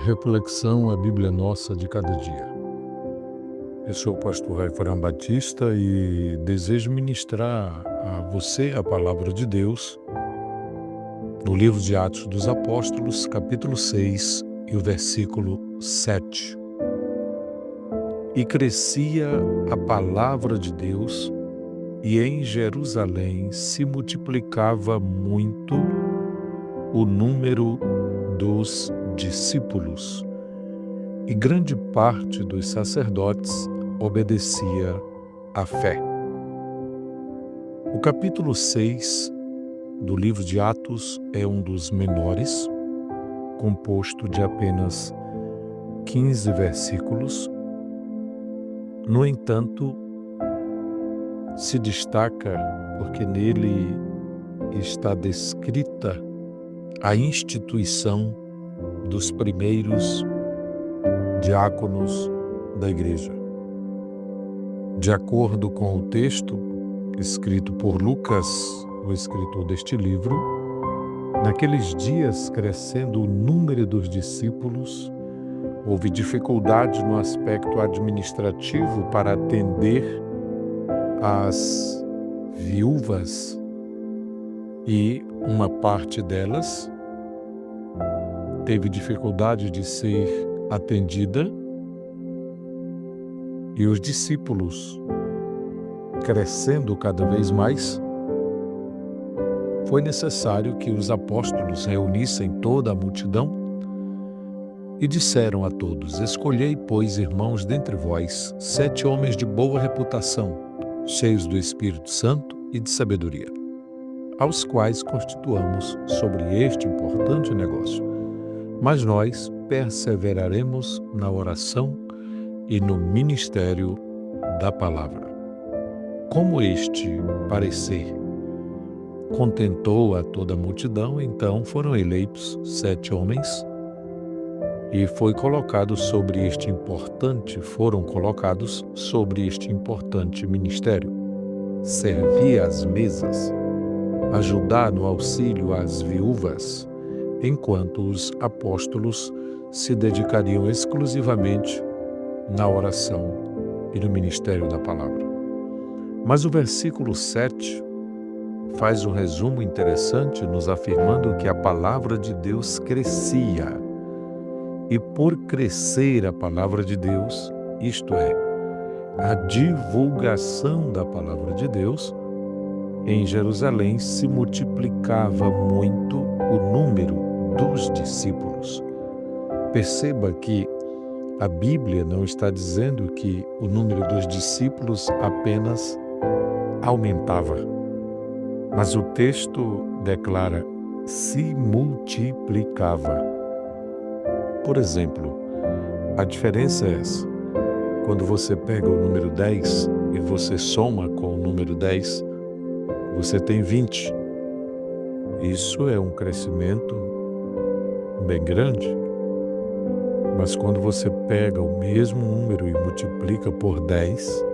Reflexão, a Bíblia Nossa de cada dia. Eu sou o pastor Raiforam Batista e desejo ministrar a você a palavra de Deus no livro de Atos dos Apóstolos, capítulo 6 e o versículo 7. E crescia a palavra de Deus e em Jerusalém se multiplicava muito o número dos discípulos, e grande parte dos sacerdotes obedecia à fé. O capítulo 6 do livro de Atos é um dos menores, composto de apenas 15 versículos. No entanto, se destaca porque nele está descrita a instituição dos primeiros diáconos da igreja. De acordo com o texto escrito por Lucas, o escritor deste livro, naqueles dias, crescendo o número dos discípulos, houve dificuldade no aspecto administrativo para atender às viúvas, e uma parte delas teve dificuldade de ser atendida, e os discípulos, crescendo cada vez mais, foi necessário que os apóstolos reunissem toda a multidão e disseram a todos: escolhei, pois, irmãos, dentre vós, 7 homens de boa reputação, cheios do Espírito Santo e de sabedoria, aos quais constituamos sobre este importante negócio. Mas nós perseveraremos na oração e no ministério da palavra. Como este parecer contentou a toda a multidão, então foram eleitos 7 homens e foram colocados sobre este importante ministério: servir às mesas, ajudar no auxílio às viúvas, enquanto os apóstolos se dedicariam exclusivamente na oração e no ministério da palavra. Mas o versículo 7 faz um resumo interessante, nos afirmando que a palavra de Deus crescia. E por crescer a palavra de Deus, isto é, a divulgação da palavra de Deus, em Jerusalém se multiplicava muito o número dos discípulos. Perceba que a Bíblia não está dizendo que o número dos discípulos apenas aumentava, mas o texto declara se multiplicava. Por exemplo, a diferença é essa: quando você pega o número 10 e você soma com o número 10, você tem 20. Isso é um crescimento bem grande. Mas quando você pega o mesmo número e multiplica por 10,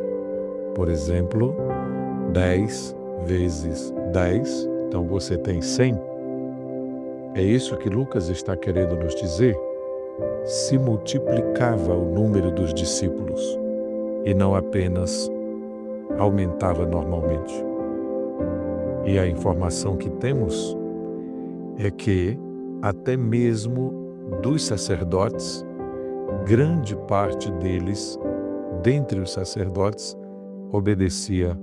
por exemplo, 10 vezes 10, então você tem 100. É isso que Lucas está querendo nos dizer. Se multiplicava o número dos discípulos e não apenas aumentava normalmente. E a informação que temos é que até mesmo dos sacerdotes, grande parte deles, dentre os sacerdotes, obedecia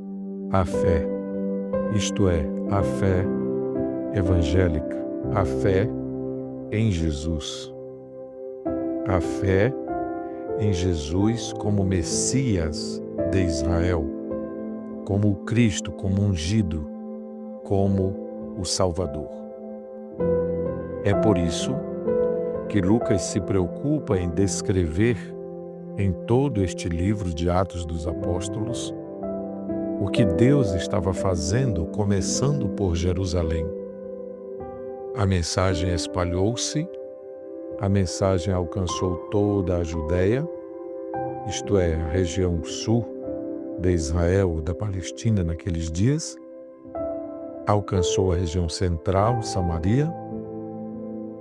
à fé, isto é, a fé evangélica, a fé em Jesus. A fé em Jesus como Messias de Israel, como o Cristo, como ungido, como o Salvador. É por isso que Lucas se preocupa em descrever em todo este livro de Atos dos Apóstolos o que Deus estava fazendo, começando por Jerusalém. A mensagem espalhou-se, a mensagem alcançou toda a Judéia, isto é, a região sul de Israel, da Palestina naqueles dias, alcançou a região central, Samaria,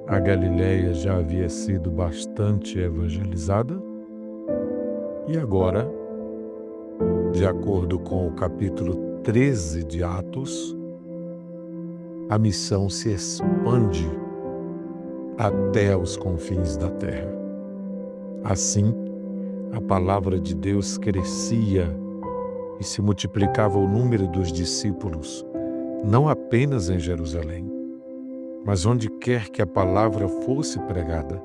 A Galileia já havia sido bastante evangelizada e agora, de acordo com o capítulo 13 de Atos, a missão se expande até os confins da terra. Assim, a palavra de Deus crescia e se multiplicava o número dos discípulos, não apenas em Jerusalém, mas onde quer que a palavra fosse pregada,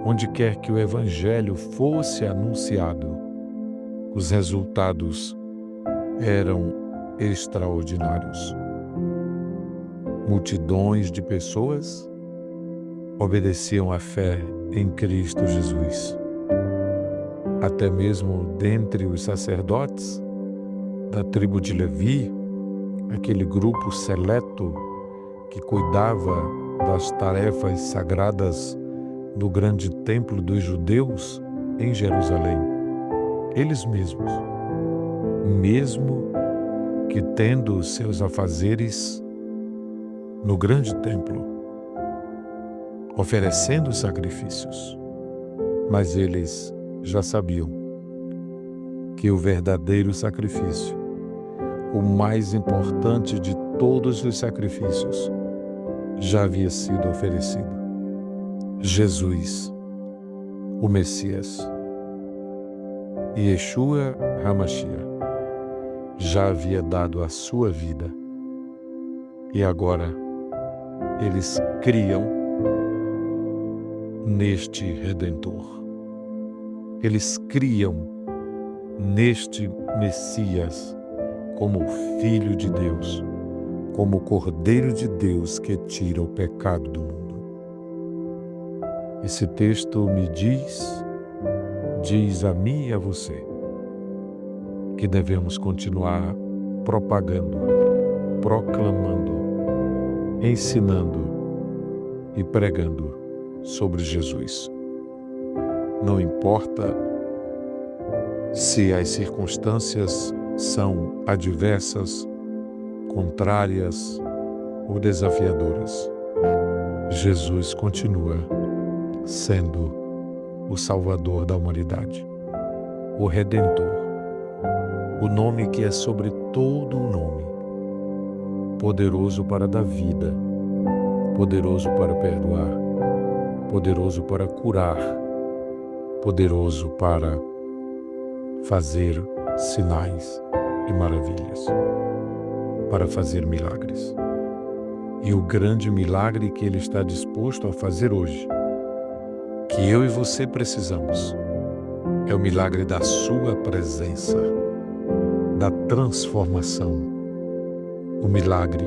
onde quer que o evangelho fosse anunciado, os resultados eram extraordinários. Multidões de pessoas obedeciam à fé em Cristo Jesus. Até mesmo dentre os sacerdotes da tribo de Levi, aquele grupo seleto que cuidava das tarefas sagradas do grande templo dos judeus em Jerusalém, eles mesmos, mesmo que tendo seus afazeres no grande templo, oferecendo sacrifícios, mas eles já sabiam que o verdadeiro sacrifício, o mais importante de todos os sacrifícios, já havia sido oferecido. Jesus, o Messias, Yeshua HaMashiach, já havia dado a sua vida e agora eles criam neste Redentor. Eles criam neste Messias como o Filho de Deus, como o Cordeiro de Deus que tira o pecado do mundo. Esse texto me diz a mim e a você, que devemos continuar propagando, proclamando, ensinando e pregando sobre Jesus. Não importa se as circunstâncias são adversas, contrárias ou desafiadoras, Jesus continua sendo o Salvador da humanidade, o Redentor, o nome que é sobre todo o nome, poderoso para dar vida, poderoso para perdoar, poderoso para curar, poderoso para fazer sinais e maravilhas, para fazer milagres. E o grande milagre que Ele está disposto a fazer hoje, que eu e você precisamos, é o milagre da sua presença, da transformação, o milagre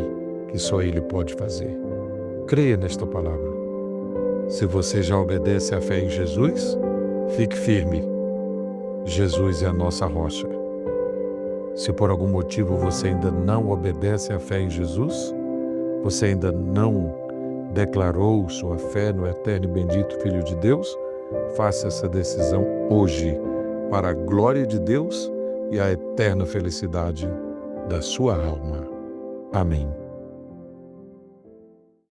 que só Ele pode fazer. Creia nesta palavra. Se você já obedece à fé em Jesus, fique firme. Jesus é a nossa rocha. Se por algum motivo você ainda não obedece à fé em Jesus, você ainda não declarou sua fé no eterno e bendito Filho de Deus, faça essa decisão hoje para a glória de Deus e a eterna felicidade da sua alma. Amém.